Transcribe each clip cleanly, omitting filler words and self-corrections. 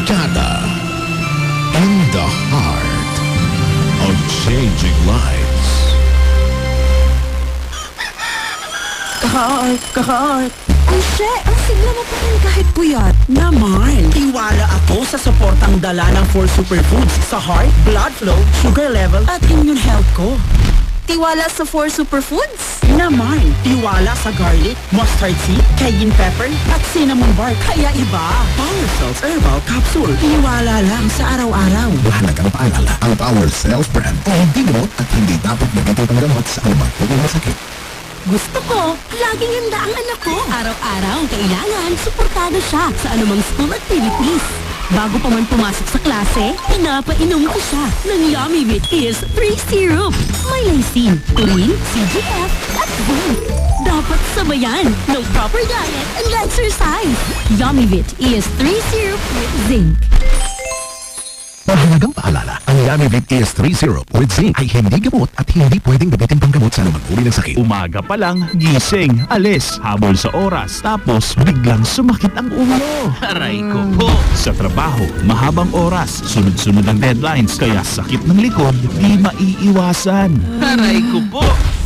Brigada in the heart of changing lives. Kahart. Ay, ang sigla mo pa rin kahit puyat. Naman. Tiwala ako sa suportang dala ng 4 superfoods sa heart, blood flow, sugar level, at immune health ko. Tiwala sa 4 superfoods? Naman, tiwala sa garlic, mustard seed, cayenne pepper, at cinnamon bark. Kaya iba, Power Cells Herbal Capsule. Tiwala lang sa araw-araw. Mahalagang paalala, ang Power Cells brand ay hindi gamot at hindi dapat gamitin ang gamot sa anumang sakit. Gusto ko, laging handa ang anak ko. Araw-araw, kailangan suportado siya sa anumang school activities. Bago pa man pumasok sa klase, pinapainom ko siya ng Yummy Vit is 3 Syrup. May lysine, taurine, CGF, at zinc. Dapat sabayan ng proper diet and exercise. Yummy Vit is 3 Syrup with zinc. Mahalagang paalala, ang Yummy Vit ES3 Syrup with zinc ay hindi gamot at hindi pwedeng gamitin panggamot sa anumang uri ng sakit. Umaga pa lang, gising, alis, habol sa oras, tapos biglang sumakit ang ulo. Aray ko po. Sa trabaho, mahabang oras, sunod-sunod ang deadlines, kaya sakit ng likod, di maiiwasan. Aray ko po.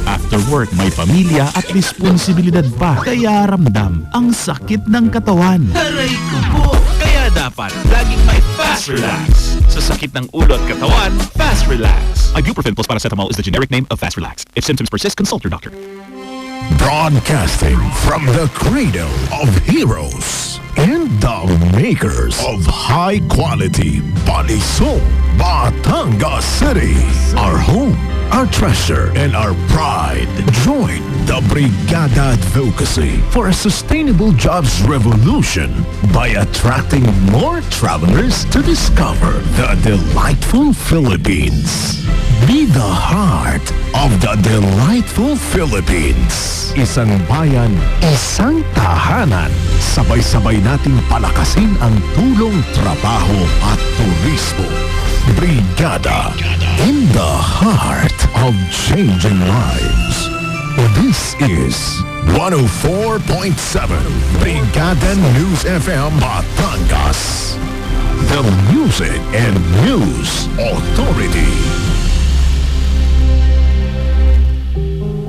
After work, may pamilya at responsibilidad pa, kaya ramdam ang sakit ng katawan. Aray ko po. Kaya dapat laging may Fast Relax. Sa sakit ng ulo at katawan, Fast Relax. Ibuprofen plus paracetamol is the generic name of Fast Relax. If symptoms persist, consult your doctor. Broadcasting from the cradle of heroes and the makers of high-quality body soap, Batangas City, our home, our treasure, and our pride. Join the Brigada Advocacy for a sustainable jobs revolution by attracting more travelers to discover the delightful Philippines. Be the heart of the delightful Philippines. Isang bayan, isang tahanan. Sabay-sabay nating palakasin ang tulong, trabaho at turismo. Brigada in the heart of changing lives. This is 104.7 Brigada News FM Batangas. The Music and News Authority.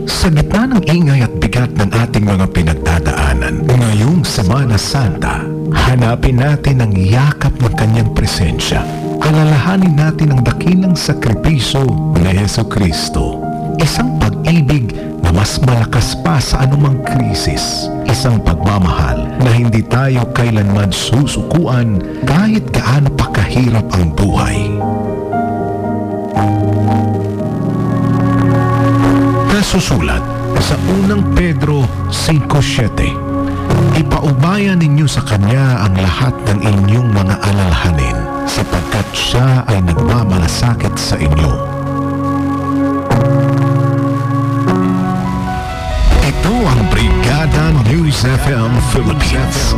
Sa gitna ng ingay at bigat ng ating mga pinagdadaanan, ngayong Semana Santa, hanapin natin ang yakap ng kanyang presensya. Alalahanin natin ang dakilang sakripisyo ni Jesucristo. Isang pag-ibig na mas malakas pa sa anumang krisis. Isang pagmamahal na hindi tayo kailanman susukuan kahit gaano pa kahirap ang buhay. Nasusulat sa unang Pedro 5:7, ipaubayan ninyo sa Kanya ang lahat ng inyong mga alalahanin sapagkat Siya ay nagmamalasakit sa inyo. Ito ang Brigada News FM Philippines.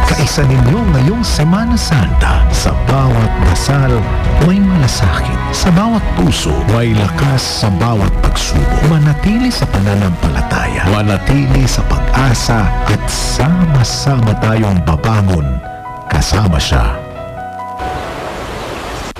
Kaisa ninyo ngayong Semana Santa. Sa bawat dasal, may malasakit. Sa bawat puso, may lakas. Sa bawat pagsubok, manatili sa pananampalataya. Manatili sa pag-asa at sama-sama tayong babangon kasama siya.